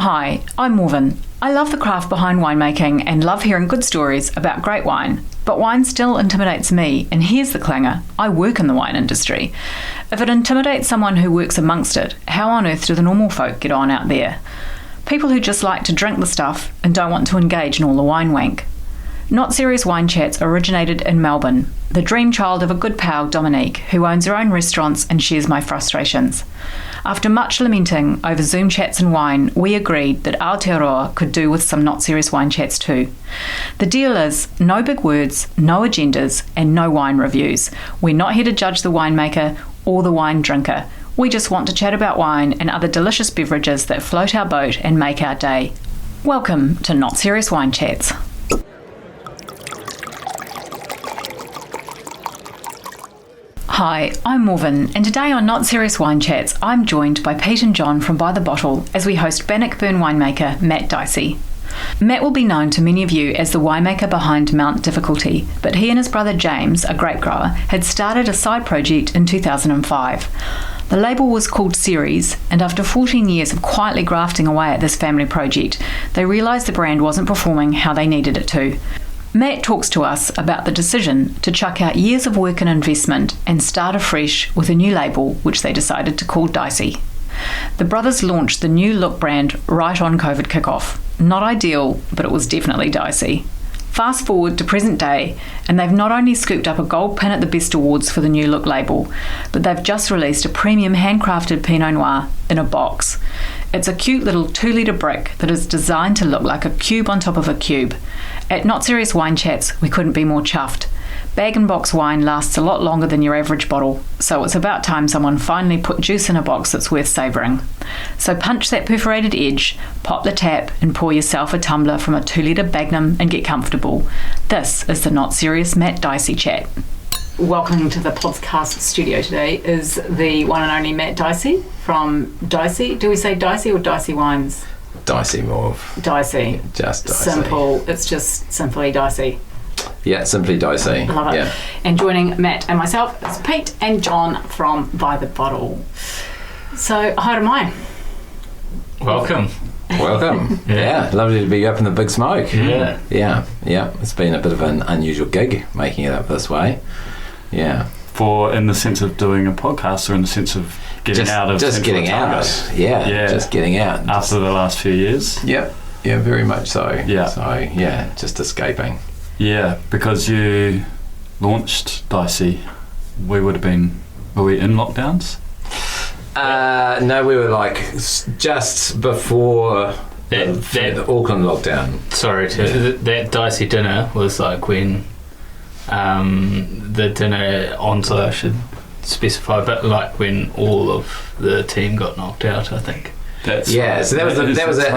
Hi, I'm Morven. I love the craft behind winemaking and love hearing good stories about great wine. But wine still intimidates me, and here's the clanger: I work in the wine industry. If it intimidates someone who works amongst it, how on earth do the normal folk get on out there? People who just like to drink the stuff and don't want to engage in all the wine wank. Not Serious Wine Chats originated in Melbourne, the dream child of a good pal, Dominique, who owns her own restaurants and shares my frustrations. After much lamenting over Zoom chats and wine, we agreed that Aotearoa could do with some Not Serious Wine Chats too. The deal is no big words, no agendas, and no wine reviews. We're not here to judge the winemaker or the wine drinker. We just want to chat about wine and other delicious beverages that float our boat and make our day. Welcome to Not Serious Wine Chats. Hi, I'm Morven, and today on Not Serious Wine Chats, I'm joined by Pete and John from By the Bottle as we host Bannockburn winemaker Matt Dicey. Matt will be known to many of you as the winemaker behind Mount Difficulty, but he and his brother James, a grape grower, had started a side project in 2005. The label was called Series, and after 14 years of quietly grafting away at this family project, they realised the brand wasn't performing how they needed it to. Matt talks to us about the decision to chuck out years of work and investment and start afresh with a new label which they decided to call Dicey. The brothers launched the new look brand right on COVID kickoff. Not ideal, but it was definitely dicey. Fast forward to present day, and they've not only scooped up a gold pin at the Best Awards for the new look label, but they've just released a premium handcrafted Pinot Noir in a box. It's a cute little 2-litre brick that is designed to look like a cube on top of a cube. At Not Serious Wine Chats, we couldn't be more chuffed. Bag-and-box wine lasts a lot longer than your average bottle, so it's about time someone finally put juice in a box that's worth savouring. So punch that perforated edge, pop the tap, and pour yourself a tumbler from a 2-litre Magnum and get comfortable. This is the Not Serious Matt Dicey Chat. Welcome to the podcast studio today is the one and only Matt Dicey from Dicey. Do we say Dicey or Dicey Wines? Dicey more. Dicey. Just Dicey. Simple. It's just simply Dicey. Yeah, simply Dicey. Love it. Yeah. And joining Matt and myself is Pete and John from By the Bottle. So, hi to mine. Welcome. Yeah, lovely to be up in the big smoke. Yeah. It's been a bit of an unusual gig making it up this way. Yeah. In the sense of doing a podcast, or in the sense of getting out of just getting out. Yeah, just getting out. After the last few years. Yep. Yeah, very much so. Yeah. So just escaping. Yeah, because you launched Dicey, were we in lockdowns? No, we were like just before the Auckland lockdown. Sorry, that Dicey dinner was like when the dinner onto, I should specify, but like when all of the team got knocked out, I think. So that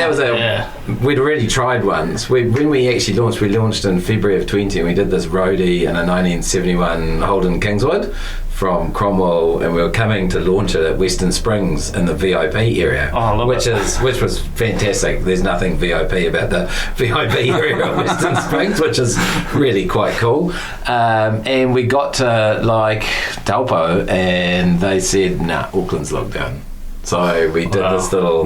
was a we'd already tried once. When we actually launched, we launched in February of 20, and we did this roadie in a 1971 Holden Kingswood from Cromwell, and we were coming to launch it at Western Springs in the VIP area, which was fantastic. There's nothing VIP about the VIP area of Western Springs, which is really quite cool. And we got to like Taupo, and they said, "Nah, Auckland's locked down." So we did this little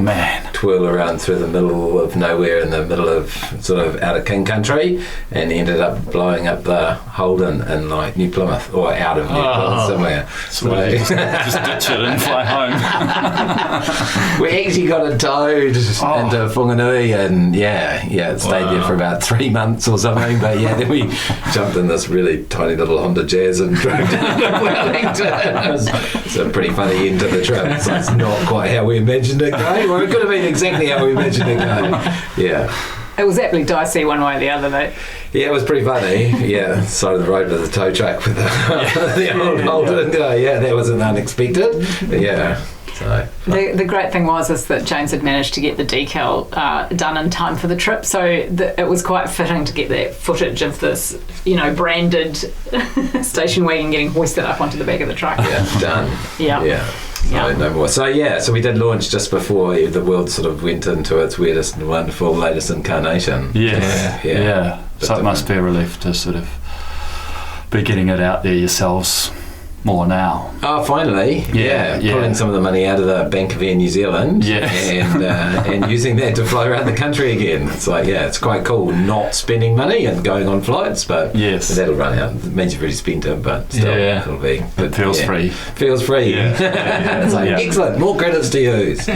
twirl around through the middle of nowhere in the middle of sort of out of King Country, and ended up blowing up the Holden in like New Plymouth or out of New Plymouth somewhere. So just ditch it and fly home. We actually got it towed into Whanganui, and it stayed there for about 3 months or something. But then we jumped in this really tiny little Honda Jazz and drove down to Wellington. It's a pretty funny end to the trip. So it's not quite how we imagined it going. Well, it could have been exactly how we imagined it going. Yeah. It was aptly dicey one way or the other, though. Yeah, it was pretty funny. Yeah, side of the road with the tow truck with the old Holden. Yeah, that wasn't unexpected. Yeah. So the great thing is that James had managed to get the decal done in time for the trip, so it was quite fitting to get that footage of this, branded station wagon getting hoisted up onto the back of the truck. Yeah, done. Yeah. No more. So we did launch just before the world sort of went into its weirdest and wonderful latest incarnation. Yeah. So it must be a relief to sort of be getting it out there yourselves more now. Oh, finally, Yeah. pulling some of the money out of the Bank of Air New Zealand, Yes. and using that to fly around the country again. It's like, it's quite cool not spending money and going on flights, but Yes. that'll run out. It means you've already spent it, but still, it'll be. It feels free. Feels free. Yeah. It's like, excellent, more credits to use.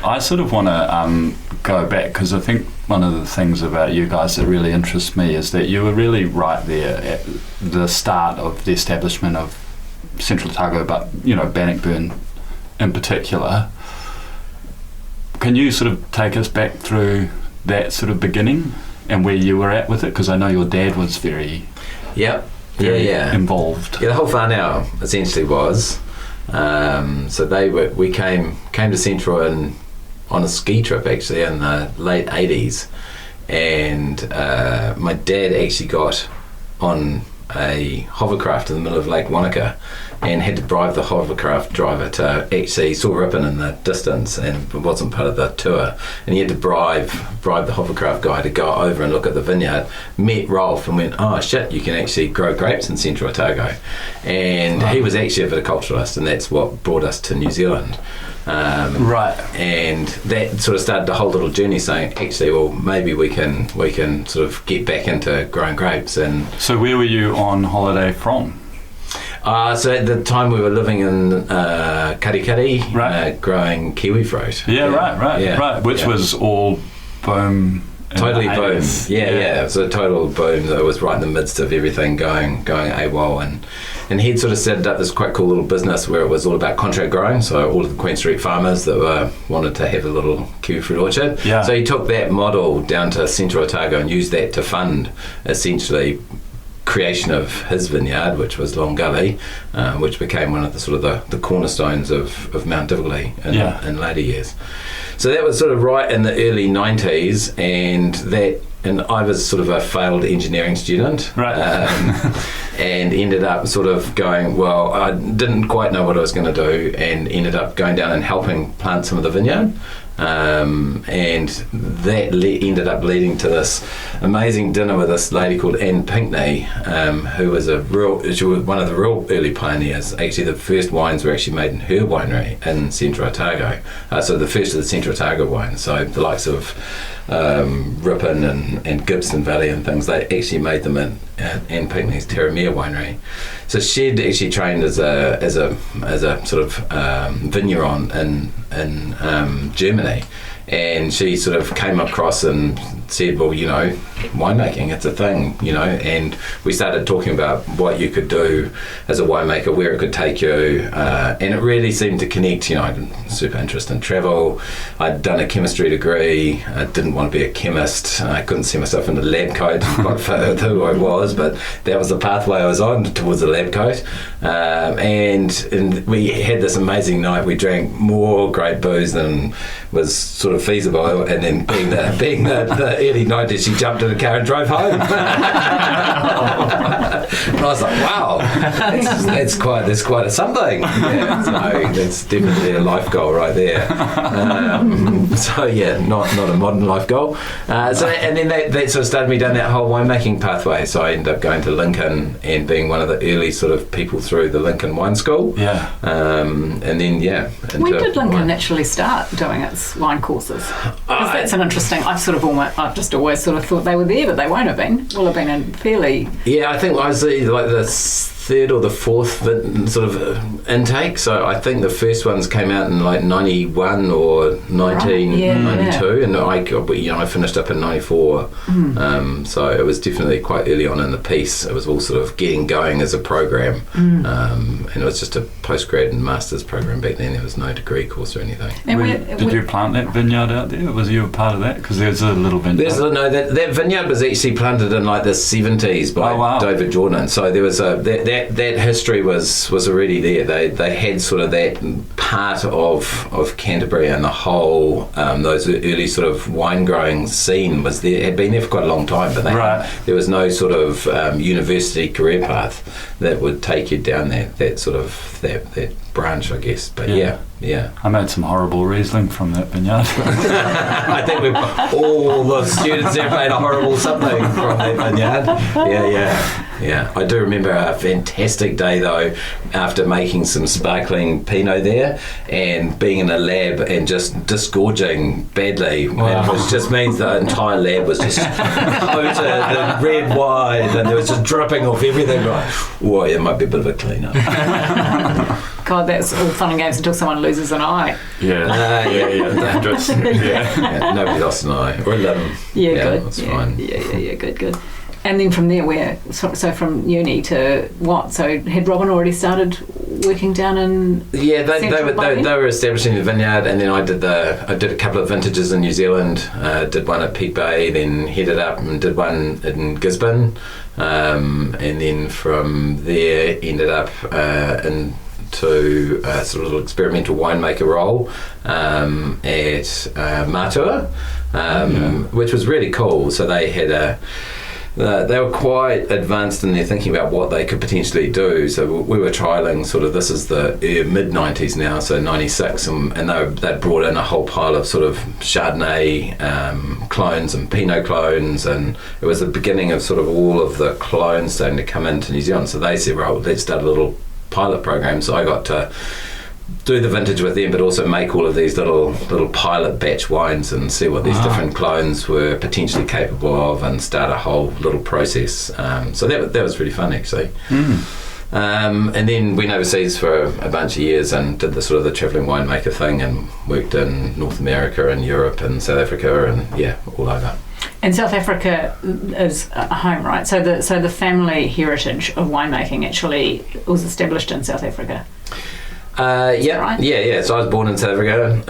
I sort of want to go back, because I think one of the things about you guys that really interests me is that you were really right there at the start of the establishment of Central Otago, but Bannockburn in particular. Can you sort of take us back through that sort of beginning and where you were at with it? Because I know your dad was very involved. Yeah, the whole whānau essentially was. So we came to Central on a ski trip actually in the late 80s, and my dad actually got on a hovercraft in the middle of Lake Wanaka and had to bribe the hovercraft driver to actually saw Ripon in the distance, and it wasn't part of the tour, and he had to bribe the hovercraft guy to go over and look at the vineyard, met Rolf and went, oh shit, you can actually grow grapes in Central Otago. And he was actually a viticulturalist, and that's what brought us to New Zealand. Right. And that sort of started the whole little journey, saying actually, well, maybe we can sort of get back into growing grapes. And so where were you on holiday from? So at the time we were living in Caretaker, right. Growing kiwi fruit. Right. Which was all boom. Totally boom. Yeah. It was a total boom. It was right in the midst of everything going AWOL, and he'd sort of set up this quite cool little business where it was all about contract growing. So all of the Queen Street farmers that wanted to have a little kiwi fruit orchard. Yeah. So he took that model down to Central Otago and used that to fund essentially creation of his vineyard, which was Long Gully, which became one of the sort of the cornerstones of Mount Difficulty in later years. So that was sort of right in the early 90s, and I was sort of a failed engineering student, right. And ended up sort of going, well, I didn't quite know what I was going to do, and ended up going down and helping plant some of the vineyard. And that ended up leading to this amazing dinner with this lady called Anne Pinckney, who was she was one of the real early pioneers. Actually, the first wines were actually made in her winery in Central Otago. So the first of the Central Otago wines, so the likes of Ripon and Gibson Valley and things, they actually made them in Anne Pinckney's Terramere winery. So she'd actually trained as a sort of vigneron in Germany, and she sort of came across and said, well, winemaking, it's a thing, and we started talking about what you could do as a winemaker, where it could take you, and it really seemed to connect. I had super interest in travel. I'd done a chemistry degree. I didn't want to be a chemist. I couldn't see myself in the lab coat, quite fit with who I was, but that was the pathway I was on towards the lab coat. And we had this amazing night. We drank more great booze than was sort of feasible, and then being the early 90s, she jumped in a car and drove home. And I was like, wow, that's quite a something. Yeah, so that's definitely a life goal right there. Not a modern life goal. And then that sort of started me down that whole winemaking pathway. So I ended up going to Lincoln and being one of the early sort of people through the Lincoln Wine School. Yeah. And then when did Lincoln actually start doing its wine courses? Because that's an interesting. I've just always sort of thought they were there, but they won't have been. Will have been a fairly. Yeah, I think I was like the third or the fourth sort of intake. So I think the first ones came out in like 91 or 1992, and I finished up in 94. So it was definitely quite early on in the piece. It was all sort of getting going as a program, and it was just a postgrad and master's program back then. There was no degree course or anything. Did you plant that vineyard out there? Was you a part of that? Because there's a little vineyard. That vineyard was actually planted in like the 70s by David Jordan. So there was that history was already there. They had sort of that part of Canterbury and the whole those early sort of wine growing scene was there, had been there for quite a long time, but there was no sort of university career path that would take you down that branch, I guess. But yeah. I made some horrible Riesling from that vineyard. I think all the students there made a horrible something from that vineyard. Yeah. I do remember a fantastic day though, after making some sparkling Pinot there and being in a lab and just disgorging badly. Wow. And it just means the entire lab was just coated in red wine and it was just dripping off everything. Like, whoa, it might be a bit of a clean-up. God, that's all fun and games until someone loses an eye. Dangerous. Nobody lost an eye or a limb. Good. That's fine. Good. And then from there, so from uni to what? So had Robin already started working down in? Yeah, they were establishing the vineyard, and then I did a couple of vintages in New Zealand. Did one at Peak Bay, then headed up and did one in Gisborne, and then from there ended up into a sort of experimental winemaker role at Matua, which was really cool. So they had they were quite advanced in their thinking about what they could potentially do. So we were trialling sort of, this is the mid-90s now, so 96, and they'd brought in a whole pile of sort of Chardonnay clones and Pinot clones, and it was the beginning of sort of all of the clones starting to come into New Zealand. So they said, well, let's start a little pilot program. So I got to do the vintage with them, but also make all of these little pilot batch wines and see what these different clones were potentially capable of, and start a whole little process. So that was really fun, actually. And then went overseas for a bunch of years and did the sort of the travelling winemaker thing, and worked in North America and Europe and South Africa and all over. And South Africa is a home, right? So the family heritage of winemaking actually was established in South Africa. Right? Yeah. So I was born in South Africa.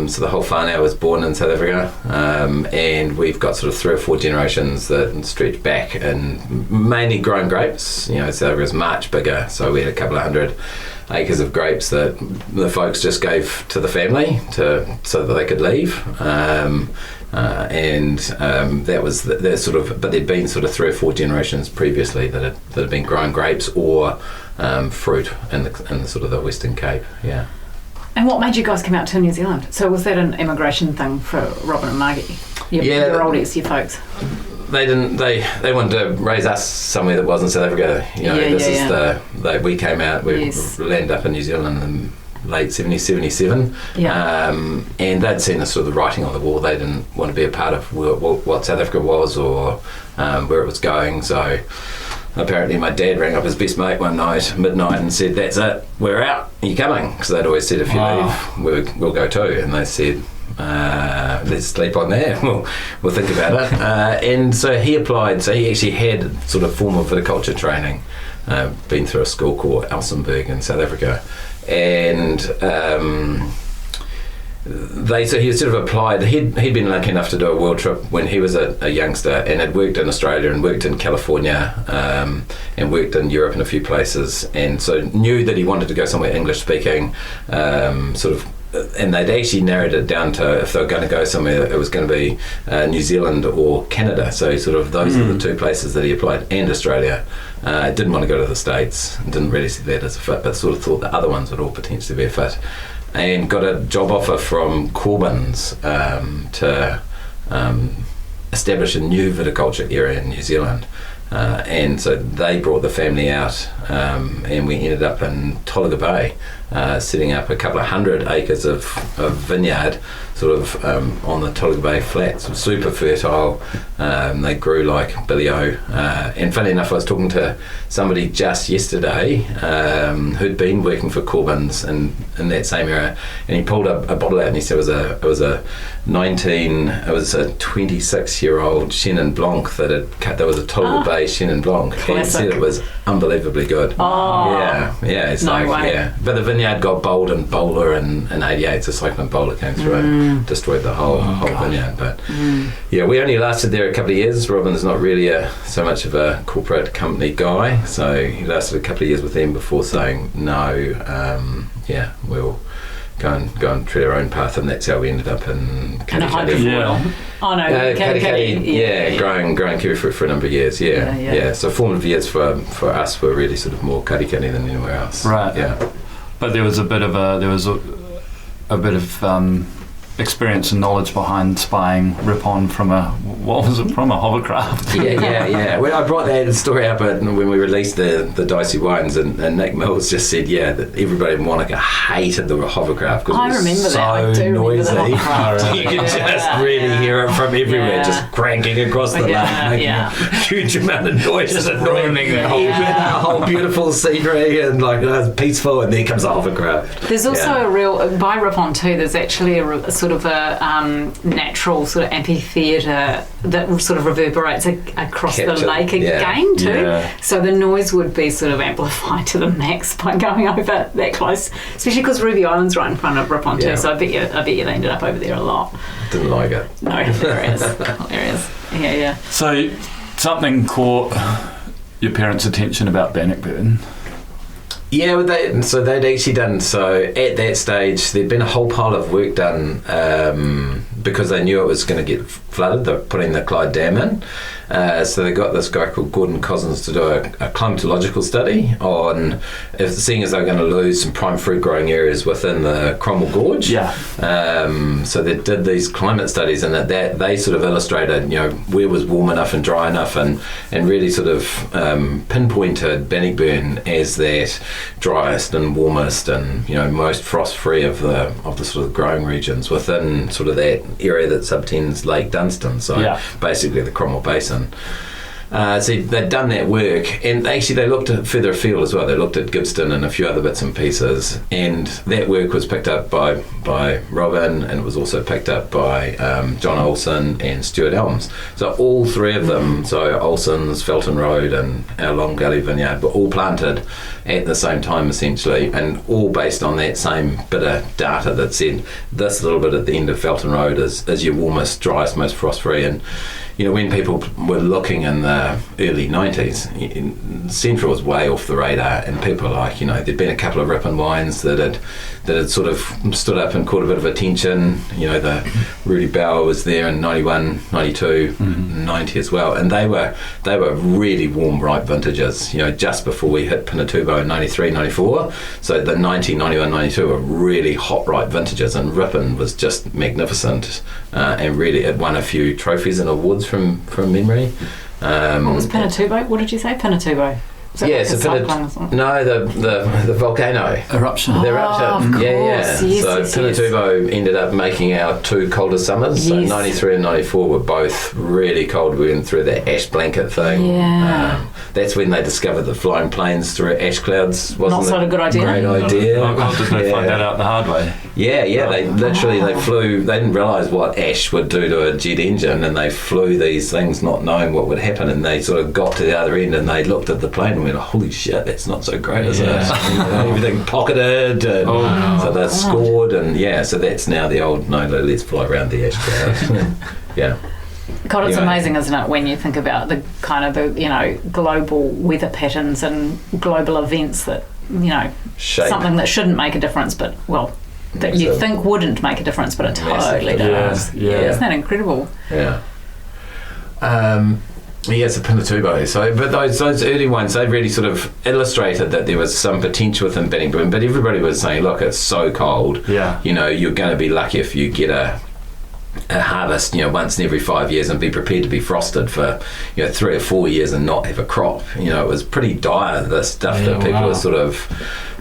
So the whole whānau was born in South Africa, and we've got sort of 3 or 4 generations that stretch back, and mainly growing grapes. South Africa's much bigger, so we had a couple of 100 acres of grapes that the folks just gave to the family so that they could leave. That was the sort of, but there'd been sort of 3 or 4 generations previously that had been growing grapes or fruit in the sort of the Western Cape. Yeah. And what made you guys come out to New Zealand? So was that an immigration thing for Robin and Margie? Your oldies, your folks. They didn't. They wanted to raise us somewhere that wasn't South Africa. We came out. We landed up in New Zealand in late 77. And they'd seen the sort of the writing on the wall. They didn't want to be a part of what South Africa was or where it was going. So apparently my dad rang up his best mate one night, midnight, and said, "That's it, we're out. Are you coming?" Because they'd always said, if you leave, we'll go too. And they said, let's sleep on that. We'll think about it. And so he applied. So he actually had sort of formal viticulture training, been through a school called Elsenburg in South Africa, and so he sort of applied. He'd been lucky enough to do a world trip when he was a youngster, and had worked in Australia and worked in California, and worked in Europe in a few places, and so knew that he wanted to go somewhere English speaking, and they'd actually narrowed it down to, if they were going to go somewhere, it was going to be New Zealand or Canada. So sort of those are the 2 places that he applied, and Australia. Didn't want to go to the States, didn't really see that as a fit, but sort of thought the other ones would all potentially be a fit. And got a job offer from Corbyn's to establish a new viticulture area in New Zealand. And so they brought the family out, and we ended up in Tolaga Bay, setting up a couple of 100 acres of vineyard sort of on the Tolaga Bay flats. Super fertile. They grew like Billy O. And funny enough, I was talking to somebody just yesterday who'd been working for Corbyn's in that same area, and he pulled a bottle out and he said it was a 26-year-old Chenin Blanc that was a Tolaga Bay Chenin Blanc. Classic. And he said it was unbelievably good. It's way. But the vineyard got bold and bowler in 88, so Cyclone Bowler came through and destroyed the whole vineyard. But we only lasted there a couple of years. Robin's not really so much of a corporate company guy, so he lasted a couple of years with them before saying no. We'll go and tread our own path, and that's how we ended up in Caretaker. Growing kiwi fruit for a number of years. So formative years for us were really sort of more Caretaker than anywhere else. Right. Yeah. But there was a bit of experience and knowledge behind spying Ripon from a hovercraft. Yeah. Well, I brought that story up when we released the Dicey wines, and Nick Mills just said, that everybody in Wanaka hated the hovercraft because it was so noisy. You could just really hear it from everywhere, just cranking across the lake, making a huge amount of noise, just ruining the whole beautiful scenery, and like it was peaceful, and there comes a hovercraft. There's also a real by Ripon too. There's actually a sort of a natural sort of amphitheatre that sort of reverberates across the lake again too. Yeah. So the noise would be sort of amplified to the max by going over that close, especially because Ruby Island's right in front of Ripon too. So I bet you they ended up over there a lot. Didn't like it. No, hilarious. Yeah. So something caught your parents' attention about Bannockburn. Yeah, well, they'd actually done, so at that stage there'd been a whole pile of work done because they knew it was going to get flooded. They're putting the Clyde Dam in. So they got this guy called Gordon Cousins to do a climatological study on seeing as they were going to lose some prime fruit growing areas within the Cromwell Gorge. Yeah. So they did these climate studies, and that they sort of illustrated, where was warm enough and dry enough, and really sort of pinpointed Bannockburn as that driest and warmest and most frost-free of the sort of growing regions within sort of that area that subtends Lake Dunstan. So basically the Cromwell Basin. So they'd done that work, and actually they looked at further afield as well. They looked at Gibbston and a few other bits and pieces, and that work was picked up by Robin, and it was also picked up by John Olsen and Stuart Elms. So all three of them, so Olsen's, Felton Road and our Long Gully Vineyard, were all planted at the same time essentially, and all based on that same bit of data that said this little bit at the end of Felton Road is your warmest, driest, most frost-free. And when people were looking in the early 90s, Central was way off the radar, and people were like, there'd been a couple of Ripon wines that had sort of stood up and caught a bit of attention. The Rudy Bauer was there in 91, 92, 90 as well, and they were really warm, ripe vintages, just before we hit Pinatubo in 93, 94. So the 90, 91, 92 were really hot, ripe vintages, and Ripon was just magnificent, and really it won a few trophies and awards from memory. What was Pinatubo? What did you say? Pinatubo? Yeah, so the volcano eruption. The eruption. Of course. Yes, Pinatubo ended up making our two coldest summers. So 93 and 94 were both really cold. We went through the ash blanket thing. Yeah. That's when they discovered the flying planes through ash clouds. Not so a good idea. Great idea. How did they find that out the hard way? Yeah. They literally they flew. They didn't realise what ash would do to a jet engine, and they flew these things not knowing what would happen. And they sort of got to the other end, and they looked at the plane and went, "Holy shit, that's not so great, is it?" Everything pocketed, and so they're scored, and so that's now the old let's fly around the ash cloud. God, it's amazing, isn't it, when you think about the kind of global weather patterns and global events that shape something that shouldn't make a difference, but that you think wouldn't make a difference, but it totally does. Isn't that incredible? Yeah. It's a Pinatubo. So, but those early ones, they really sort of illustrated that there was some potential within Bannockburn. But everybody was saying, look, it's so cold. Yeah. You're going to be lucky if you get a harvest, once in every 5 years, and be prepared to be frosted for, 3 or 4 years and not have a crop. It was pretty dire, the stuff that people were sort of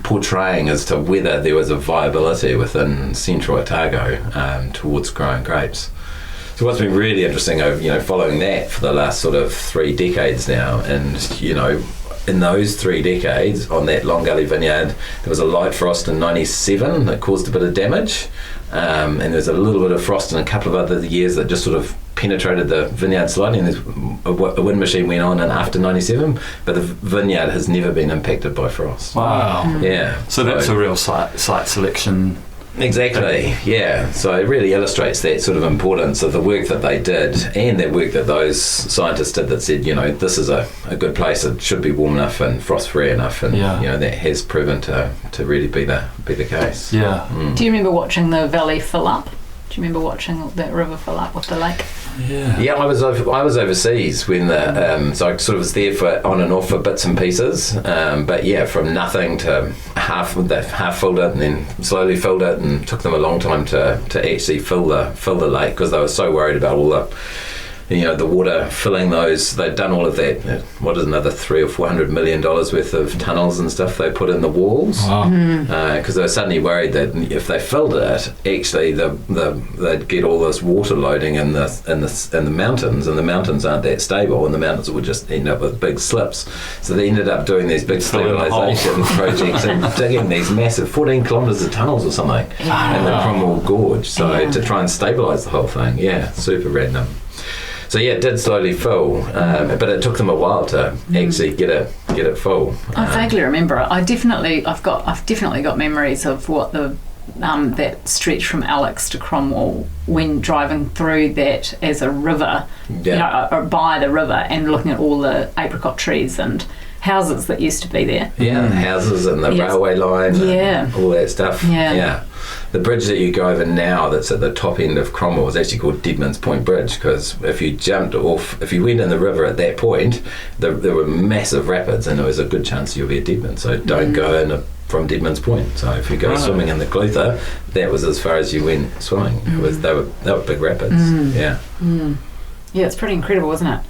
portraying as to whether there was a viability within Central Otago towards growing grapes. So what's been really interesting, following that for the last sort of 3 decades now, and in those 3 decades on that Long Gully vineyard, there was a light frost in 97 that caused a bit of damage, and there's a little bit of frost in a couple of other years that just sort of penetrated the vineyard slightly, and a wind machine went on, and after 97, but the vineyard has never been impacted by frost. Wow. Yeah. So that's a real site selection. Exactly, yeah. So it really illustrates that sort of importance of the work that they did, and that work that those scientists did that said, this is a good place, it should be warm enough and frost-free enough, and that has proven to really be the case. Yeah. Do you remember watching the valley fill up Do you remember watching that river fill up with the lake? Yeah, I was overseas when so I sort of was there for on and off for bits and pieces. But yeah, from nothing to half filled it and then slowly filled it, and took them a long time to actually fill the lake, because they were so worried about all the water filling those. They'd done all of that. What is another $300 or $400 million worth of tunnels and stuff they put in the walls, because they were suddenly worried that if they filled it, actually they'd get all this water loading in the mountains, and the mountains aren't that stable, and the mountains would just end up with big slips. So they ended up doing these big stabilisation projects and digging these massive 14 kilometres of tunnels or something in the Cromwell Gorge, to try and stabilise the whole thing. Yeah, super random. So yeah, it did slowly fill, but it took them a while to actually get it full. I vaguely remember it. I've definitely got memories of what that stretch from Alex to Cromwell, when driving through that as a river, or by the river, and looking at all the apricot trees and houses that used to be there. Yeah, houses and the railway line, and all that stuff. Yeah. The bridge that you go over now, that's at the top end of Cromwell, is actually called Deadman's Point Bridge, because if you went in the river at that point, there were massive rapids, and there was a good chance you'll be at Deadman. So don't go in from Deadman's Point. So if you go swimming in the Clutha, that was as far as you went swimming. They were big rapids. Yeah, it's pretty incredible, isn't it?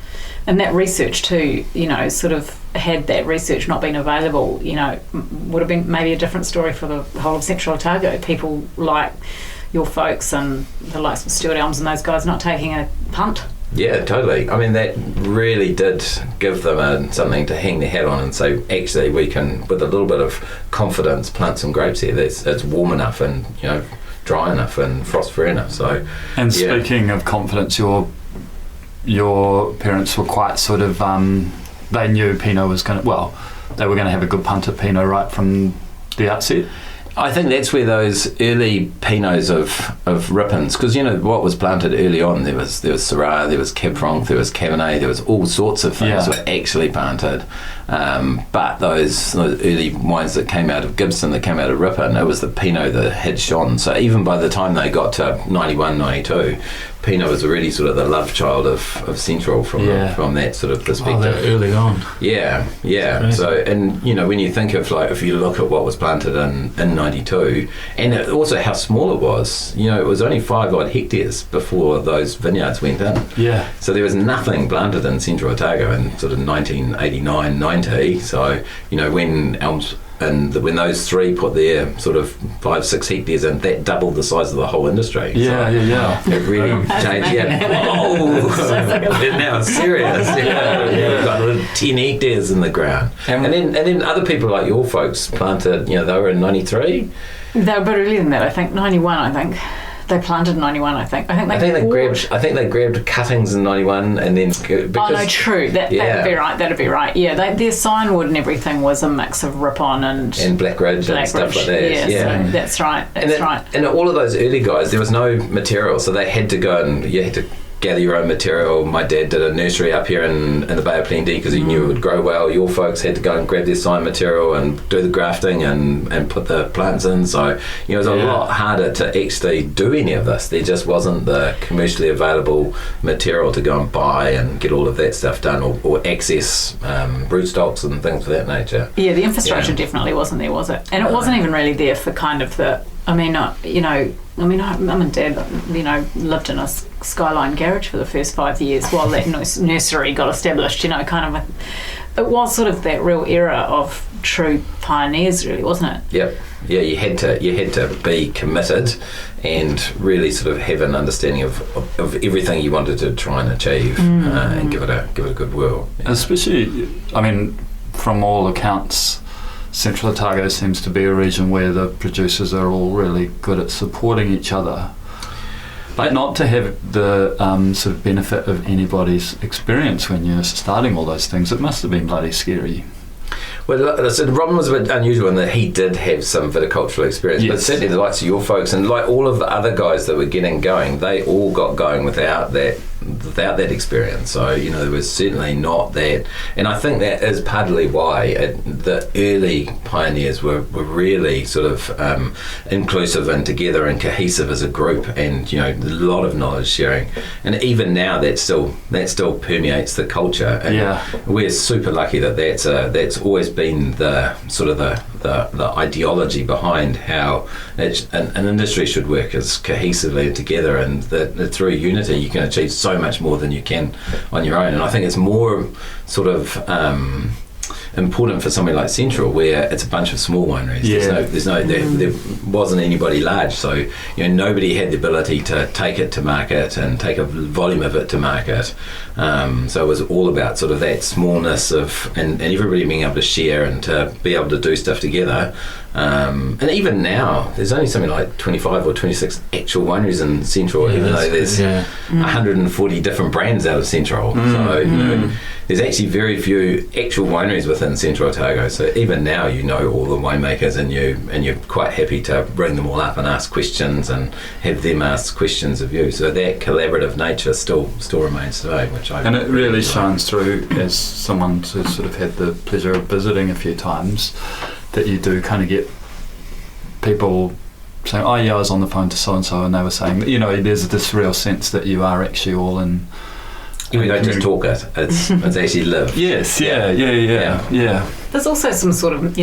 And that research too, sort of, had that research not been available, would have been maybe a different story for the whole of Central Otago. People like your folks and the likes of Stuart Elms and those guys not taking a punt. Yeah, totally. I mean, that really did give them something to hang their hat on and say, actually, we can, with a little bit of confidence, plant some grapes here. It's warm enough and dry enough and frost-free enough. So, and speaking of confidence, your parents were quite sort of, they knew Pinot was they were going to have a good punt at Pinot right from the outset. I think that's where those early Pinots of Rippons, because what was planted early on, there was Syrah, there was Cab Franc, there was Cabernet, there was all sorts of things were actually planted. But those early wines that came out of Gibson, that came out of Ripon, it was the Pinot that had shone. So even by the time they got to 91, 92, Pinot was already sort of the love child of Central from that sort of perspective. Oh, that early on. Yeah. So, and when you think of, if you look at what was planted in 92, and also how small it was, it was only 5 odd hectares before those vineyards went in. Yeah. So there was nothing planted in Central Otago in sort of 1989, 90. So, when Elms, and when those three put their sort of 5-6 hectares in, that doubled the size of the whole industry. Yeah. It really changed. Now it's serious. We've got 10 hectares in the ground, and then other people like your folks planted. They were in 93. They were a bit earlier than that. I think 91. I think they planted in 91. I think they grabbed cuttings in 91, and then. True. That'd be right. Yeah, their signwood and everything was a mix of Ripon and Black Ridge and stuff like that. Yeah. So that's right. And all of those early guys, there was no material, so they had to go and you had to gather your own material. My dad did a nursery up here in the Bay of Plenty because he knew it would grow well. Your folks had to go and grab their sign material and do the grafting and put the plants in. So it was a lot harder to actually do any of this. There just wasn't the commercially available material to go and buy and get all of that stuff done, or access rootstocks and things of that nature. Yeah, the infrastructure definitely wasn't there, was it? And it wasn't even really there for kind of the. Mum and Dad, lived in a Skyline garage for the first 5 years while that nursery got established. It was sort of that real era of true pioneers, really, wasn't it? Yep. Yeah, you had to be committed and really sort of have an understanding of everything you wanted to try and achieve, and give it a good whirl. Yeah. Especially, from all accounts, Central Otago seems to be a region where the producers are all really good at supporting each other. But not to have the sort of benefit of anybody's experience when you're starting all those things. It must have been bloody scary. Well, so Robin was a bit unusual in that he did have some viticultural experience, but certainly the likes of your folks and like all of the other guys that were getting going, they all got going without that without that experience. So there was certainly not that, and I think that is partly why the early pioneers were really sort of inclusive and together and cohesive as a group, and a lot of knowledge sharing. And even now that still permeates the culture. And we're super lucky that that's always been the sort of the ideology behind how an industry should work, is cohesively together, and that through unity you can achieve so much more than you can on your own. And I think it's more sort of important for somewhere like Central, where it's a bunch of small wineries. There wasn't anybody large, so nobody had the ability to take it to market and take a volume of it to market. So it was all about sort of that smallness of and everybody being able to share and to be able to do stuff together. And even now, there's only something like 25 or 26 actual wineries in Central, even though there's 140 different brands out of Central. So there's actually very few actual wineries within Central Otago. So even now, all the winemakers, and you're quite happy to bring them all up and ask questions and have them ask questions of you. So that collaborative nature still remains today, and it really shines through, as someone who's sort of had the pleasure of visiting a few times, that you do kind of get people saying, oh yeah, I was on the phone to so-and-so and they were saying that, there's this real sense that you are actually all in. We don't just talk it, it's actually live. Yes, yeah. There's also some sort of,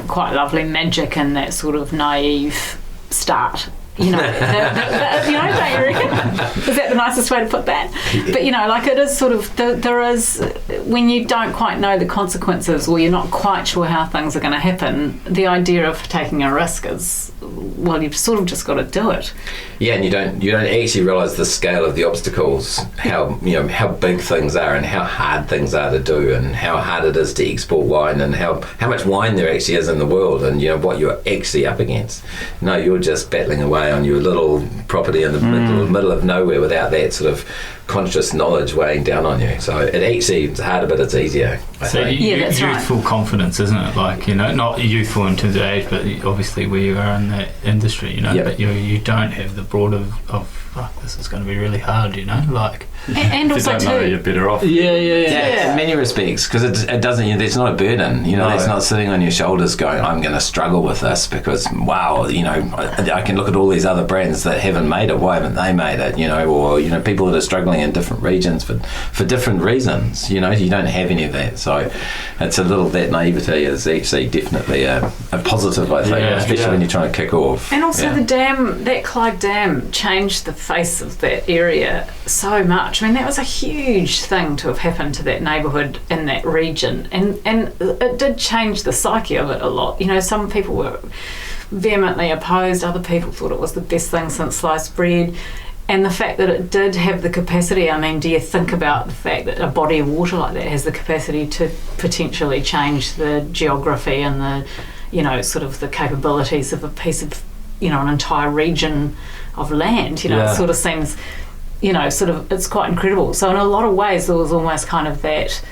quite lovely magic in that sort of naive start. Don't you reckon? Is that the nicest way to put that? But it is sort of there is, when you don't quite know the consequences or you're not quite sure how things are going to happen, the idea of taking a risk is, well, you've sort of just got to do it. Yeah, and you don't actually realise the scale of the obstacles, how big things are and how hard things are to do, and how hard it is to export wine, and how much wine there actually is in the world, and what you're actually up against. No, you're just battling away on your little property in the middle of nowhere without that sort of conscious knowledge weighing down on you. So it actually is harder, but it's easier, I think. That's youthful confidence, isn't it? Like, not youthful in terms of age, but obviously where you are in that industry, but you don't have the broad of fuck, this is going to be really hard, like. And if also you don't know, you're better off. Yeah, in many respects, because it doesn't. It's not a burden. It's not sitting on your shoulders going, I'm going to struggle with this because wow, I can look at all these other brands that haven't made it. Why haven't they made it? Or people that are struggling in different regions for different reasons. You don't have any of that. So it's a little, that naivety is actually definitely a positive, I think, especially when you're trying to kick off. And also the dam, that Clyde Dam, changed the face of that area so much. I mean, that was a huge thing to have happened to that neighbourhood in that region, and it did change the psyche of it a lot. Some people were vehemently opposed, other people thought it was the best thing since sliced bread. And the fact that it did have the capacity, I mean, do you think about the fact that a body of water like that has the capacity to potentially change the geography and the, sort of the capabilities of a piece of, an entire region of land? It sort of seems, it's quite incredible. So in a lot of ways, there was almost kind of that,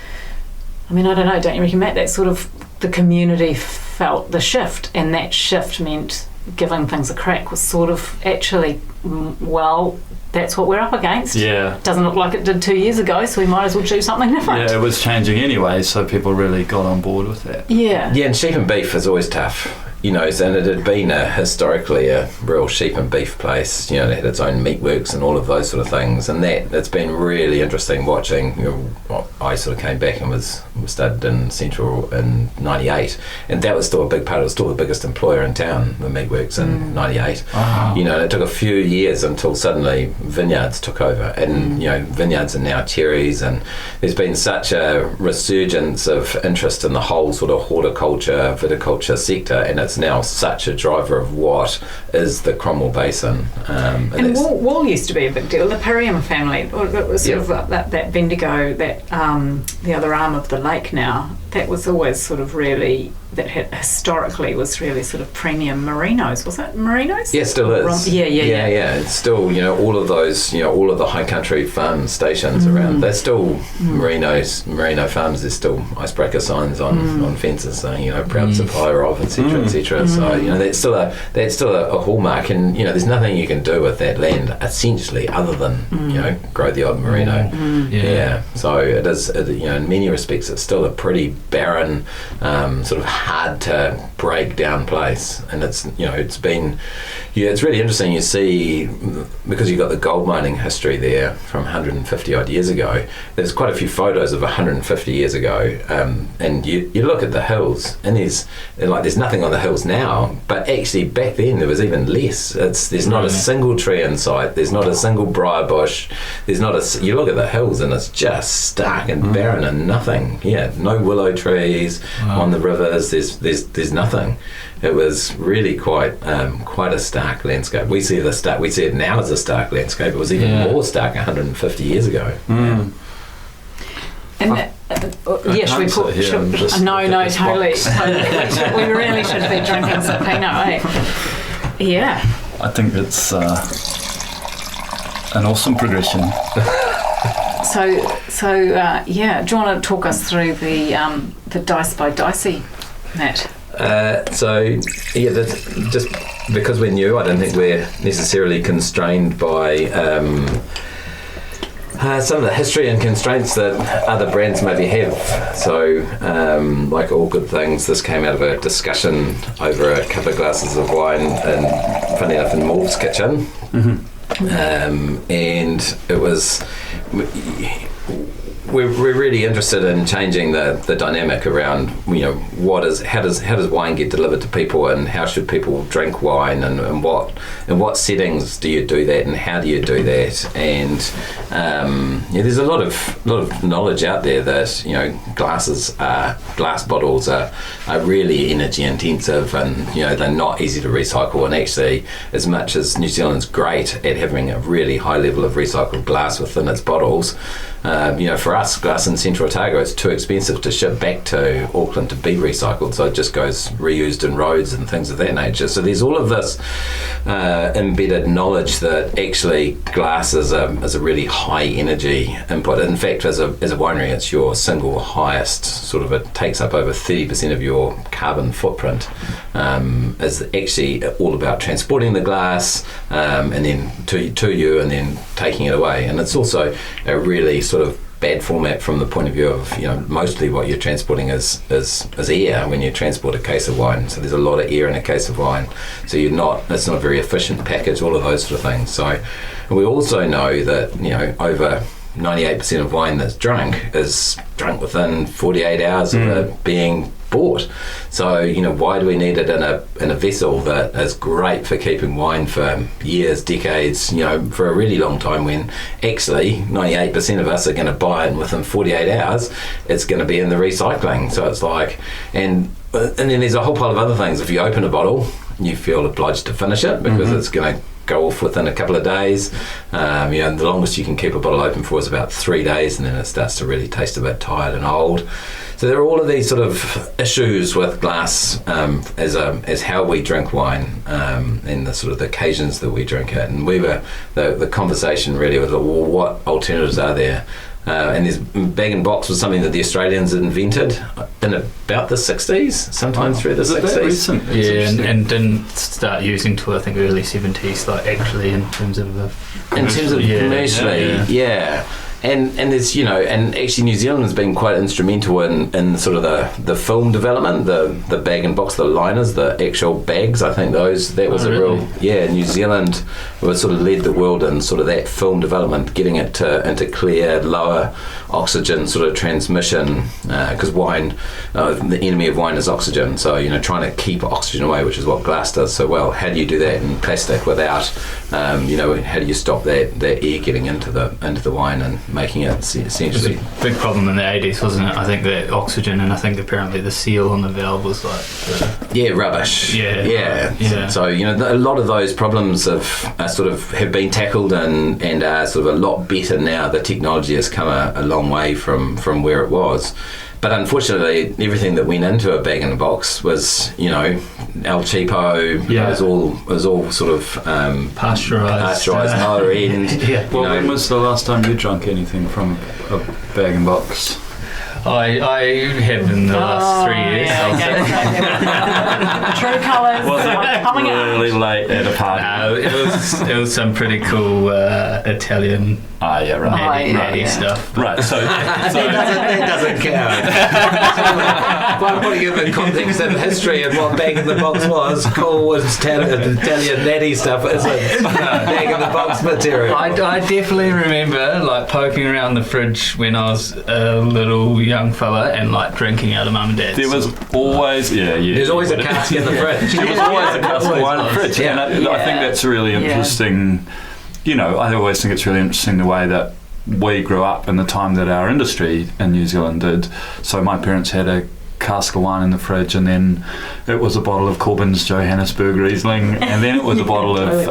I mean, I don't know, don't you reckon, Matt, that sort of the community felt the shift, and that shift meant giving things a crack was sort of actually, well, that's what we're up against. Yeah. Doesn't look like it did 2 years ago, so we might as well choose something different. Yeah, it was changing anyway, so people really got on board with that. Yeah. Yeah, and sheep and beef is always tough. And it had been historically a real sheep and beef place. It had its own meatworks and all of those sort of things. And it's been really interesting watching. I sort of came back and was started in Central in '98, and that was still a big part. It was still the biggest employer in town, the meatworks, in '98. Wow. It took a few years until suddenly vineyards took over, and vineyards are now cherries, and there's been such a resurgence of interest in the whole sort of horticulture, viticulture sector, and it's now such a driver of what is the Cromwell Basin. And wool used to be a big deal. The Perriam family, it was sort of that Bendigo, that the other arm of the lake now, that was always sort of really, that historically was really sort of premium merinos, was it? Merinos? Yeah, it still is. Yeah. It's still, all of those, all of the high country farm stations around, they're still merino farms. There's still icebreaker signs on fences saying, proud supplier of, etc., etc. So, that's still a hallmark, and, there's nothing you can do with that land essentially other than, grow the odd merino. So it is, in many respects, it's still a pretty barren, sort of hard to break down place, and it's it's really interesting. You see, because you've got the gold mining history there from 150 odd years ago, there's quite a few photos of 150 years ago, and you look at the hills, and there's nothing on the hills now, but actually back then there was even less. There's not a single tree in sight, there's not a single briar bush, you look at the hills and it's just stark and barren and nothing. No willow trees on the rivers. There's nothing. It was really quite a stark landscape. We see it now as a stark landscape. It was even more stark 150 years ago. And should we put? No, totally. We really should be drinking some Pinot, Yeah. I think it's an awesome progression. So, do you want to talk us through the Dice by Dicey, Matt? That's just because we're new, I don't think we're necessarily constrained by some of the history and constraints that other brands maybe have. So, like all good things, this came out of a discussion over a couple of glasses of wine, and funny enough, in Maud's kitchen. And it was, we're really interested in changing the dynamic around, how does wine get delivered to people, and how should people drink wine, and what settings do you do that, and how do you do that? And there's a lot of knowledge out there that glass bottles are really energy intensive, and they're not easy to recycle. And actually, as much as New Zealand's great at having a really high level of recycled glass within its bottles, for us, glass in Central Otago, it's too expensive to ship back to Auckland to be recycled, so it just goes reused in roads and things of that nature. So there's all of this embedded knowledge that actually glass is a really high energy input. In fact, as a winery, it's your single highest it takes up over 30% of your carbon footprint. Is actually all about transporting the glass and then to you and then taking it away. And it's also a really sort of bad format from the point of view of mostly what you're transporting is air when you transport a case of wine. So there's a lot of air in a case of wine, so it's not a very efficient package, all of those sort of things. So we also know that over 98% of wine that's drunk is drunk within 48 hours of it being bought. So why do we need it in a vessel that is great for keeping wine for years, decades, for a really long time, when actually 98% of us are going to buy it, and within 48 hours it's going to be in the recycling. So it's like, and then there's a whole pile of other things. If you open a bottle, you feel obliged to finish it because it's going to go off within a couple of days. The longest you can keep a bottle open for is about 3 days, and then it starts to really taste a bit tired and old. So there are all of these sort of issues with glass as how we drink wine, and the sort of the occasions that we drink it. And the conversation really was, well, what alternatives are there? And this bag and box was something that the Australians invented in about the 60s, sometime through the 60s. Recent? Yeah, and didn't start using till I think early 70s, like actually in terms of commercially, yeah. And there's and actually New Zealand has been quite instrumental in sort of the film development, the bag and box, the liners, the actual bags. I think that was New Zealand was sort of led the world in sort of that film development, getting it into clear, lower oxygen sort of transmission, because wine, the enemy of wine is oxygen. So trying to keep oxygen away, which is what glass does so well. How do you do that in plastic without, how do you stop that air getting into the wine and making it essentially... It was a big problem in the 80s, wasn't it? I think the oxygen, and I think apparently the seal on the valve was like... rubbish. Yeah. So, a lot of those problems have been tackled and are sort of a lot better now. The technology has come a long way from where it was. But unfortunately, everything that went into a bag in a box was, El Cheapo. Yeah. It was all sort of pasteurised lower end. Yeah. Well, when was the last time you drank anything from a bag and box? I have in the last 3 years. True colours. Was it coming really late at a party? No, it was some pretty cool Italian natty stuff. Right, so that doesn't count. By putting it in context of history and what bag in the box was, cool was Italian natty stuff isn't bag in the box material. I definitely remember like poking around the fridge when I was a little young fella and like drinking out of mum and dad's. there was always There's always a cask in the fridge. There was always a cask of wine in the fridge. Yeah. And I think that's really interesting. I always think it's really interesting the way that we grew up in the time that our industry in New Zealand did. So my parents had a cask of wine in the fridge, and then it was a bottle of Corbyn's Johannesburg Riesling, and then it was a bottle of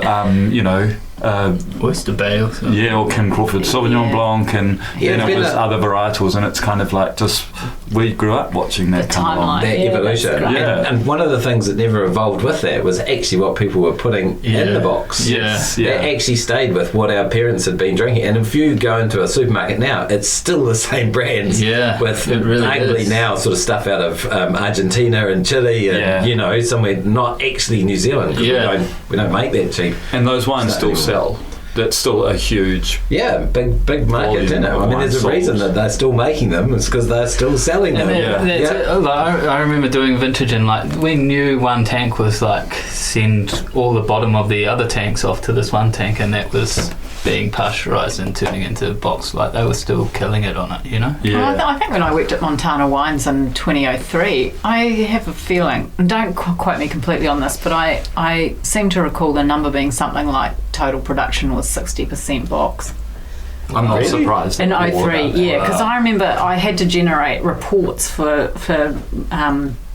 Oyster Bay or something. or Kim Crawford Sauvignon Blanc, and then it was other varietals, and it's kind of like just we grew up watching that come along. That evolution. And one of the things that never evolved with that was actually what people were putting in the box. It actually stayed with what our parents had been drinking. And if you go into a supermarket now, it's still the same brands. With arguably now sort of stuff out of Argentina and Chile and somewhere not actually New Zealand, because we don't make that cheap. And those wines still sell. That's still a huge big market, isn't it? I mean, there's a reason that they're still making them. It's because they're still selling them. I remember doing vintage, and like we knew one tank was like send all the bottom of the other tanks off to this one tank, and that was being pasteurised and turning into a box. Like they were still killing it on it, Well, I think when I worked at Montana Wines in 2003, I have a feeling, and don't quote me completely on this, but I seem to recall the number being something like total production was 60% box. I'm not surprised. In 03, because I remember I had to generate reports for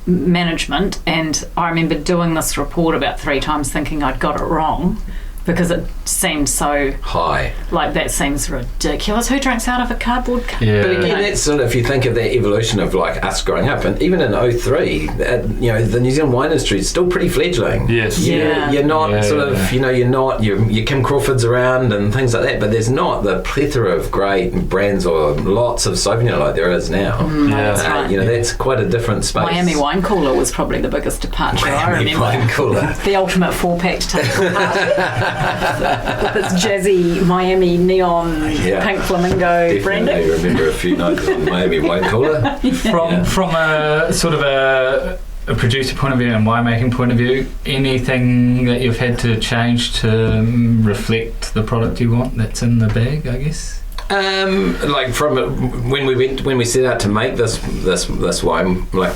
management, and I remember doing this report about 3 times thinking I'd got it wrong, because it seemed so high. Like, that seems ridiculous. Who drinks out of a cardboard cup? But again, that's sort of, if you think of that evolution of like us growing up, and even in 03, the New Zealand wine industry is still pretty fledgling. Yes. You're not your Kim Crawford's around and things like that, but there's not the plethora of great brands or lots of Sauvignon like there is now. That's right. That's quite a different space. Miami Wine Cooler was probably the biggest departure. I remember. Wine Cooler. The ultimate 4-pack to take party. With its jazzy Miami neon pink flamingo branding. I remember a few nights on Miami Wine Cooler. From a sort of a producer point of view and winemaking point of view, anything that you've had to change to reflect the product you want that's in the bag, I guess? Like when we set out to make this wine, like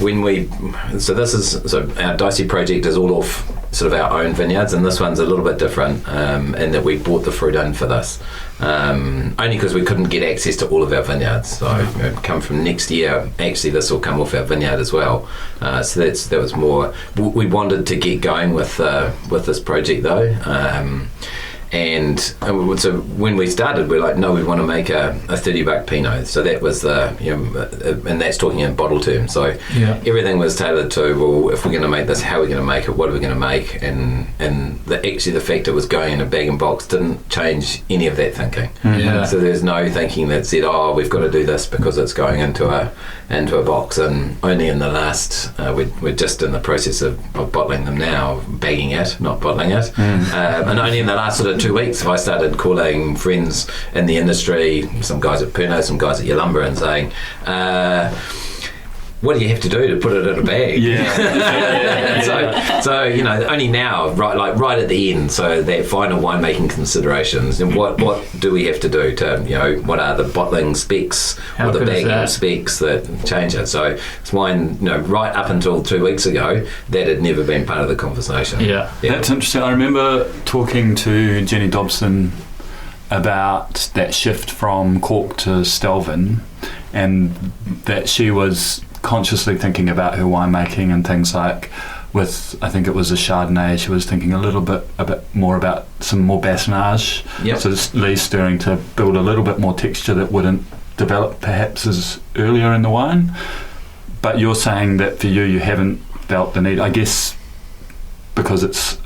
so our Dicey project is all off sort of our own vineyards, and this one's a little bit different in that we brought the fruit in for this, only because we couldn't get access to all of our vineyards. So come from next year, actually this will come off our vineyard as well. So that was more. We wanted to get going with this project though. And so when we started, we're like, no, we want to make a $30 Pinot. So that was and that's talking in bottle terms. So everything was tailored to, well, if we're going to make this, how are we going to make it? What are we going to make? And the fact it was going in a bag and box didn't change any of that thinking. So there's no thinking that said, oh, we've got to do this because it's going into a box. And only in the last, we're just in the process of bottling them now, bagging it, not bottling it. And only in the last sort of 2 weeks have I started calling friends in the industry, some guys at Pernod, some guys at Yalumba, and saying, what do you have to do to put it in a bag? So only now, right at the end, so that final winemaking considetions, and what do we have to do to, what are the bottling specs or the bagging specs that change it? So it's wine, right up until 2 weeks ago, that had never been part of the conversation. That's interesting. I remember talking to Jenny Dobson about that shift from cork to Stelvin, and that she was consciously thinking about her winemaking and things like, with, I think it was a Chardonnay, she was thinking a bit more about some more batonage, so Lee stirring to build a little bit more texture that wouldn't develop perhaps as earlier in the wine. But you're saying that for you haven't felt the need, I guess, because it's...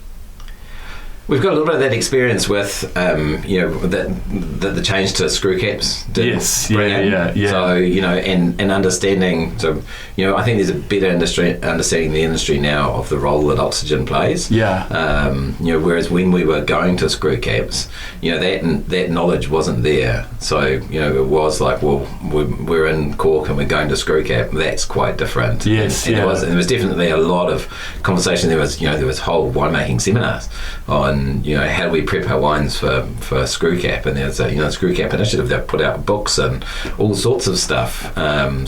We've got a little bit of that experience with, the change to screw caps. Yes, yeah. So, and understanding. So, I think there's a better understanding the industry now of the role that oxygen plays. Yeah. Whereas when we were going to screw caps, that knowledge wasn't there. So, it was like, well, we're in Cork and we're going to screw cap. That's quite different. Yes, and there was definitely a lot of conversation. There was whole winemaking seminars on, how do we prep our wines for screw cap, and there's a screw cap initiative that put out books and all sorts of stuff.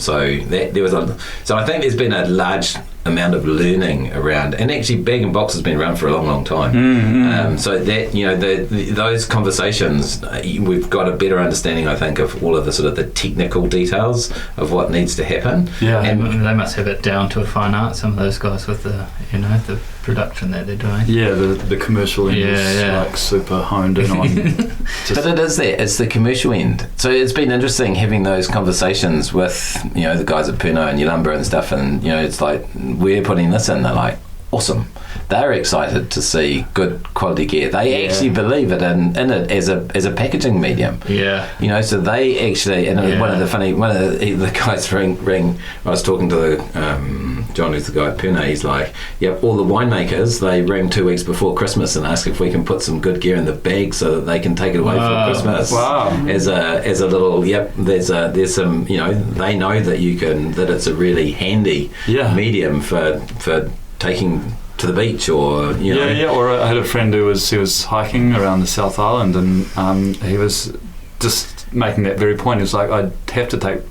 So I think there's been a large amount of learning around, and actually bag and box has been around for a long time. Mm-hmm. So that those conversations, we've got a better understanding, I think, of all of the sort of the technical details of what needs to happen. Yeah, and they must have it down to a fine art. Some of those guys with the production that they're doing. Yeah, the commercial end is like super honed in on. But it is that, it's the commercial end. So it's been interesting having those conversations with the guys at Pernod and Yulumba and stuff, and it's like, we're putting this in, they're like, awesome. They're excited to see good quality gear. They actually believe it in it as a packaging medium. Yeah. So they actually, and one of the guys rang. I was talking to the John, who's the guy at Pernod. He's like, all the winemakers, they ring 2 weeks before Christmas and ask if we can put some good gear in the bag so that they can take it away for Christmas. Wow. As a little, there's some, they know that it's a really handy medium for taking to the beach, or or I had a friend who was hiking around the South Island, and he was just making that very point. He was like, I'd have to take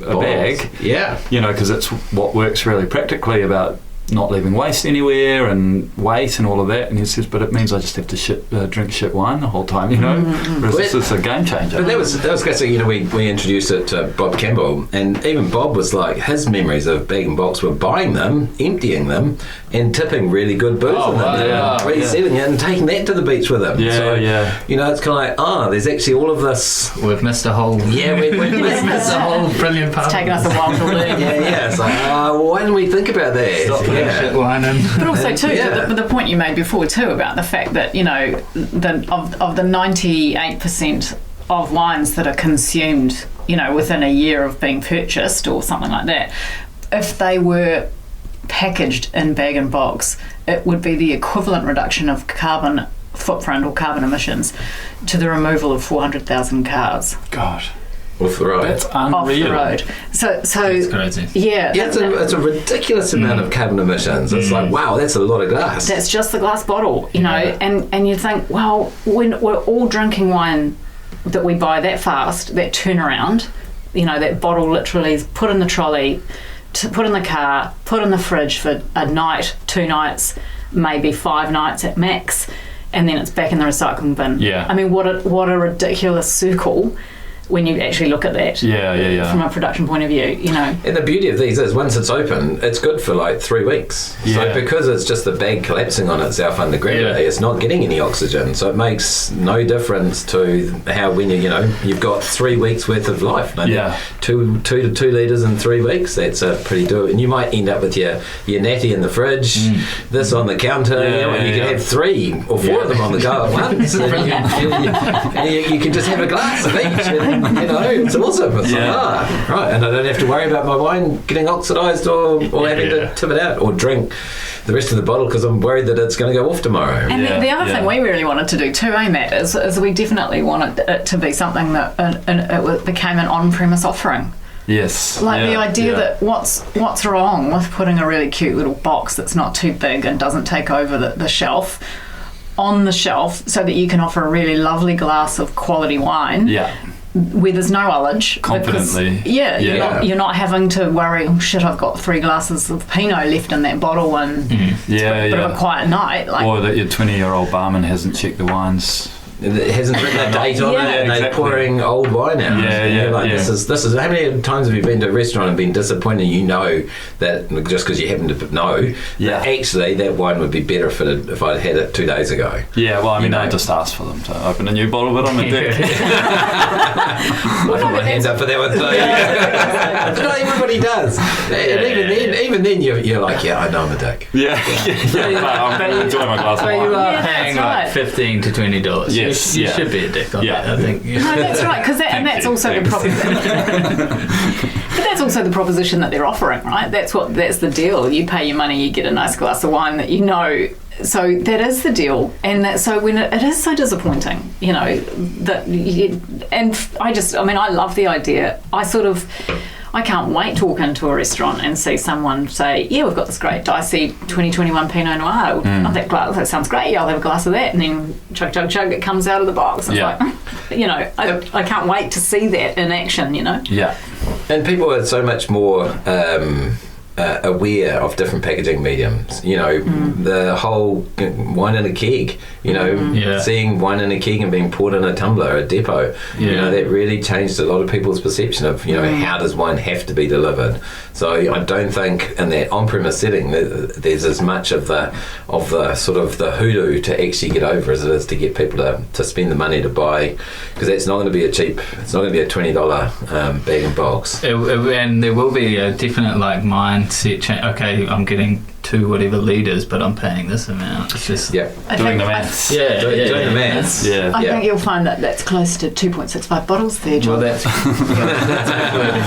a bag, because it's what works really practically about not leaving waste anywhere and weight and all of that. And he says, but it means I just have to drink shit wine the whole time, This is a game changer. But that was classic. We introduced it to Bob Campbell, and even Bob was like, his memories of bag and box were buying them, emptying them, and tipping really good booze in them, reselling it and taking that to the beach with him. It's kind of like, there's actually all of this. We've missed a whole. We've missed a whole brilliant part. It's taken us a while to learn. It's like, why didn't we think about that? Stop putting shit wine in. But also too, the point you made before too about the fact that of the 98% of wines that are consumed, within a year of being purchased or something like that, if they were packaged in bag and box, it would be the equivalent reduction of carbon footprint or carbon emissions to the removal of 400,000 cars. God. Off the road. That's unreal. Off the road. So that's crazy. Yeah. It's a ridiculous amount of carbon emissions. It's like, wow, that's a lot of glass. That's just the glass bottle, and you think, well, when we're all drinking wine that we buy that fast, that turnaround, that bottle literally is put in the trolley, put in the car, put in the fridge for a night, 2 nights, maybe 5 nights at max, and then it's back in the recycling bin. Yeah. I mean, what a ridiculous circle when you actually look at that from a production point of view, And the beauty of these is, once it's open, it's good for like 3 weeks. So because it's just the bag collapsing on itself under gravity, it's not getting any oxygen. So it makes no difference to how, when you've got 3 weeks worth of life. Two to 2 litres in 3 weeks, that's a pretty doable. And you might end up with your natty in the fridge, this on the counter, and you can have 3 or 4 of them on the go at once. And you can just have a glass of each. It's awesome. It's like, right, and I don't have to worry about my wine getting oxidised or having to tip it out or drink the rest of the bottle because I'm worried that it's going to go off tomorrow. And the other thing we really wanted to do too, Matt, is we definitely wanted it to be something that it became an on-premise offering. Yes. Like the idea that what's wrong with putting a really cute little box that's not too big and doesn't take over the shelf on the shelf so that you can offer a really lovely glass of quality wine. Where there's no ullage. Confidently. You're not having to worry, oh shit, I've got 3 glasses of Pinot left in that bottle and it's a bit of a quiet night. Or that your 20-year-old barman hasn't checked the wines it hasn't written a date on it, and they're pouring old wine out. This is how many times have you been to a restaurant and been disappointed? You know that just because you happen to know that actually that wine would be better if I'd had it 2 days ago. Yeah, well, I mean, I just asked for them to open a new bottle of it on the deck. I put my hands up for that one too. But not everybody does. And even then you're like, I know I'm a dick. I'm enjoying my glass of wine. You are paying like $15 to $20. Yes, you should be a dick on that, I think. No, that's right, because that's also the proposition. But that's also the proposition that they're offering, right? That's the deal. You pay your money, you get a nice glass of wine that you know. So that is the deal, and so when it is so disappointing, you know, I love the idea. I can't wait to walk into a restaurant and see someone say, we've got this great Dicey 2021 Pinot Noir. That sounds great. I'll have a glass of that. And then chug, it comes out of the box. It's like, you know, I can't wait to see that in action, you know. Yeah. And people are so much more aware of different packaging mediums, you know, the whole wine in a keg, you know, seeing wine in a keg and being poured in a tumbler, a depot, you know, that really changed a lot of people's perception of, you know, how does wine have to be delivered. So I don't think in that on-premise setting there's as much of the sort of the hoodoo to actually get over as it is to get people to spend the money to buy, because it's not going to be it's not going to be a $20 bag and box. And there will be a definite like mindset change. Okay, I'm getting 2 whatever litres, but I'm paying this amount. It's just doing the maths. Doing the maths. I think you'll find that that's close to 2.65 bottles there, John. Well, that's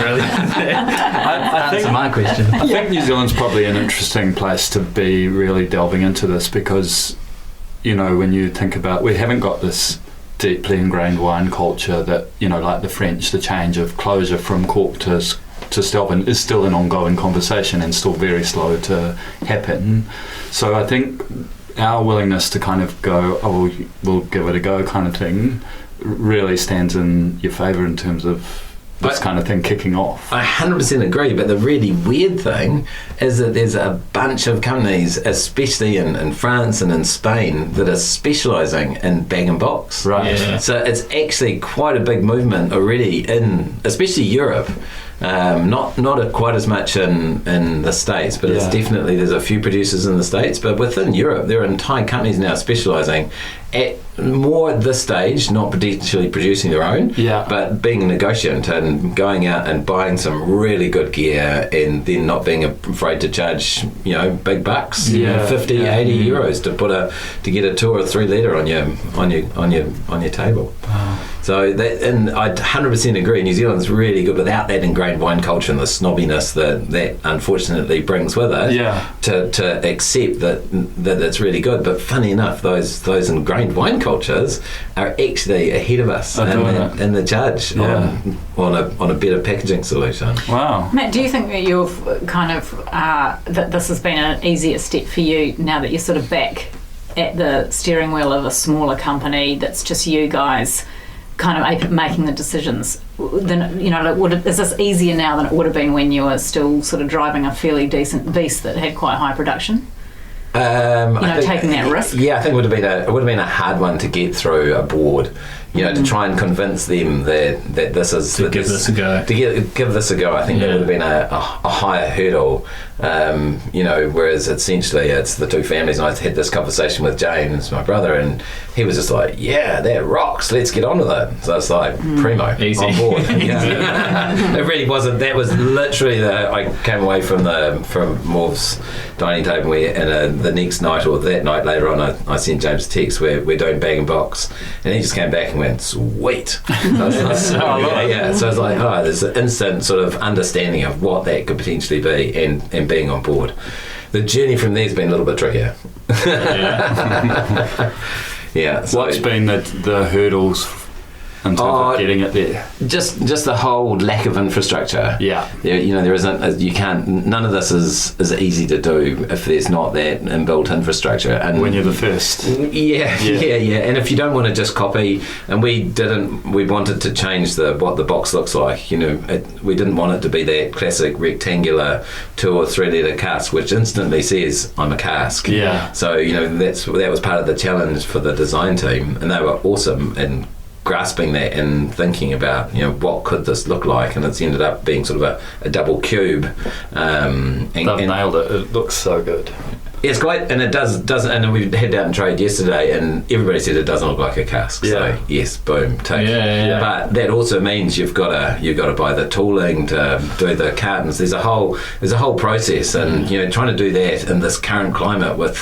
brilliant. That's my question. I think New Zealand's probably an interesting place to be really delving into this, because, you know, when you think about, we haven't got this deeply ingrained wine culture that, you know, like the French, the change of closure from cork to Stelvin is still an ongoing conversation and still very slow to happen. So I think our willingness to kind of go, we'll give it a go kind of thing, really stands in your favour in terms of this kind of thing kicking off. I 100% agree, but the really weird thing is that there's a bunch of companies, especially in France and in Spain, that are specialising in bag and box. Right. Yeah. So it's actually quite a big movement already in, especially Europe. Not quite as much in the States, but it's definitely, there's a few producers in the States, but within Europe there are entire companies now specialising at more at this stage, not potentially producing their own, but being a negotiant and going out and buying some really good gear and then not being afraid to charge, you know, big bucks, 50, 80 euros to get a 2 or 3 litre on your table. Wow. So that, and I 100% agree, New Zealand's really good without that ingrained wine culture and the snobbiness that unfortunately brings with it, to accept that it's really good. But funny enough, those ingrained wine cultures are actually ahead of us in the judge on a better packaging solution. Wow. Matt, do you think that you've kind of that this has been an easier step for you now that you're sort of back at the steering wheel of a smaller company that's just you guys kind of making the decisions? Then, you know, is this easier now than it would have been when you were still sort of driving a fairly decent beast that had quite high production? Taking that risk. Yeah, I think it would have been a hard one to get through a board. You know, to try and convince them that this is to give this a go. Give this a go. I think that would have been a higher hurdle. You know, whereas essentially it's the two families, and I had this conversation with James, my brother, and he was just like, "Yeah, that rocks. Let's get on with it." So it's like primo, easy on board. It really wasn't. That was literally I came away from Morv's dining table, and the next night or that night later on, I sent James a text where we're doing bag and box, and he just came back and went, "Sweet." So I was like, there's an instant sort of understanding of what that could potentially be, and being on board. The journey from there has been a little bit trickier. So what's been the hurdles in terms of getting it there? Just the whole lack of infrastructure. Yeah. There isn't. You can't. None of this is easy to do if there's not that inbuilt infrastructure. And when you're the first. Yeah. And if you don't want to just copy, and we wanted to change what the box looks like. We didn't want it to be that classic rectangular 2 or 3 litre cask, which instantly says I'm a cask. Yeah. So that was part of the challenge for the design team, and they were awesome in grasping that and thinking about what could this look like, and it's ended up being sort of a double cube. They've nailed it. It looks so good. It's great, and it doesn't. And we had out and trade yesterday, and everybody said it doesn't look like a cask. Yeah. So yes, boom, tick. Yeah. But that also means you've got to buy the tooling to do the cartons. There's a whole process, and trying to do that in this current climate with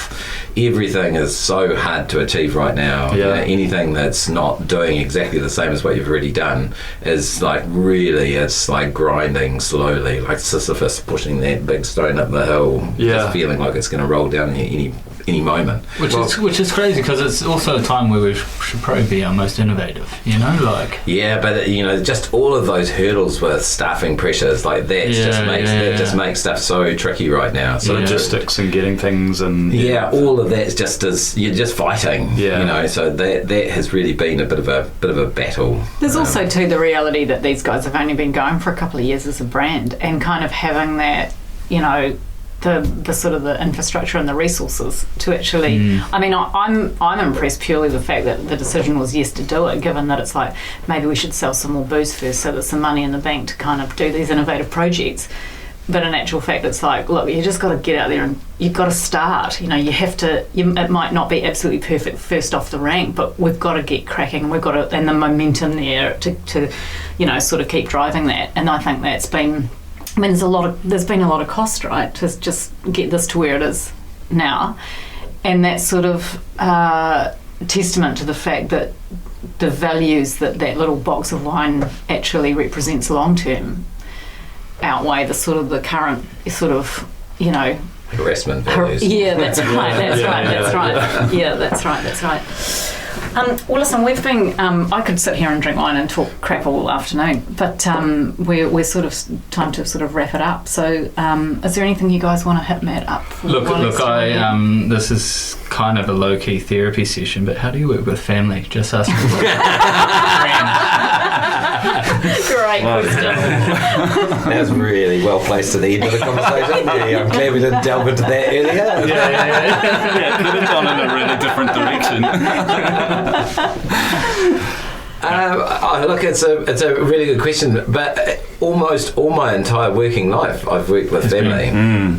everything is so hard to achieve right now. Yeah. Anything that's not doing exactly the same as what you've already done is it's like grinding slowly, like Sisyphus pushing that big stone up the hill, just feeling like it's going to roll down any moment. Which is crazy, because it's also a time where we should probably be our most innovative. Yeah, but just all of those hurdles with staffing pressures like that just makes stuff so tricky right now. So logistics and getting things and all of that you're just fighting. So that has really been a bit of a battle. There's also too the reality that these guys have only been going for a couple of years as a brand, and kind of having that the sort of the infrastructure and the resources to actually I mean I'm impressed purely with the fact that the decision was yes to do it, given that it's like maybe we should sell some more booze first so there's some money in the bank to kind of do these innovative projects. But in actual fact, it's like, look, you just got to get out there and you've got to start. You have to. It might not be absolutely perfect first off the rank, but we've got to get cracking, and we've got to, and the momentum there to sort of keep driving that. And I think that's been. I mean, there's been a lot of cost, right, to just get this to where it is now, and that's sort of testament to the fact that the values that little box of wine actually represents long term outweigh the sort of the current sort of harassment values. Yeah, that's right. That's right. Well, listen, we've been. I could sit here and drink wine and talk crap all afternoon, but we're sort of time to sort of wrap it up. So, is there anything you guys want to hit Matt up for? Look. This is kind of a low key therapy session, but how do you work with family? Just asking. Great question. That was really well placed at the end of the conversation. Yeah, I'm glad we didn't delve into that earlier. Yeah, it could have gone in a really different direction. Look, it's a really good question, but almost all my entire working life I've worked with family.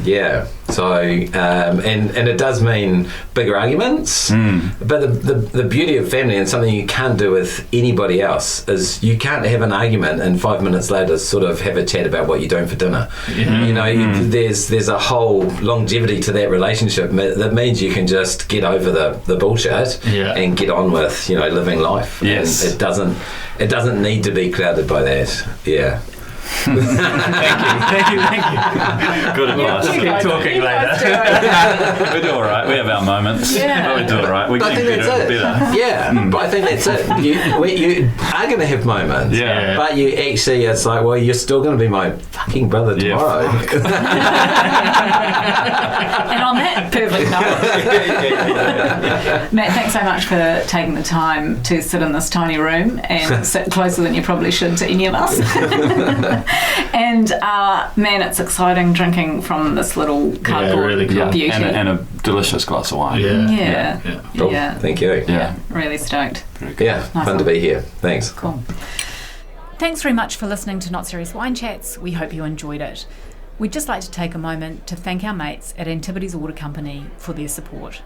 Yeah. So and it does mean bigger arguments, but the beauty of family, and something you can't do with anybody else, is you can't have an argument and 5 minutes later sort of have a chat about what you're doing for dinner. There's a whole longevity to that relationship that means you can just get over the bullshit and get on with living life. Yes. And it doesn't need to be clouded by that. Yeah. Thank you. Good advice. Keep talking later. We do all right. We have our moments. But we do all right. We're getting better and better. Yeah, but I think that's it. You are going to have moments. Yeah. But you actually, it's like, well, you're still going to be my fucking brother tomorrow. And on that perfect note, Matt, thanks so much for taking the time to sit in this tiny room and sit closer than you probably should to any of us. And man, it's exciting drinking from this little cardboard beauty. And a delicious glass of wine. Yeah. Cool. Thank you. Yeah, really stoked. Yeah, nice fun to be here. Thanks. Cool. Thanks very much for listening to Not Serious Wine Chats. We hope you enjoyed it. We'd just like to take a moment to thank our mates at Antipodes Water Company for their support.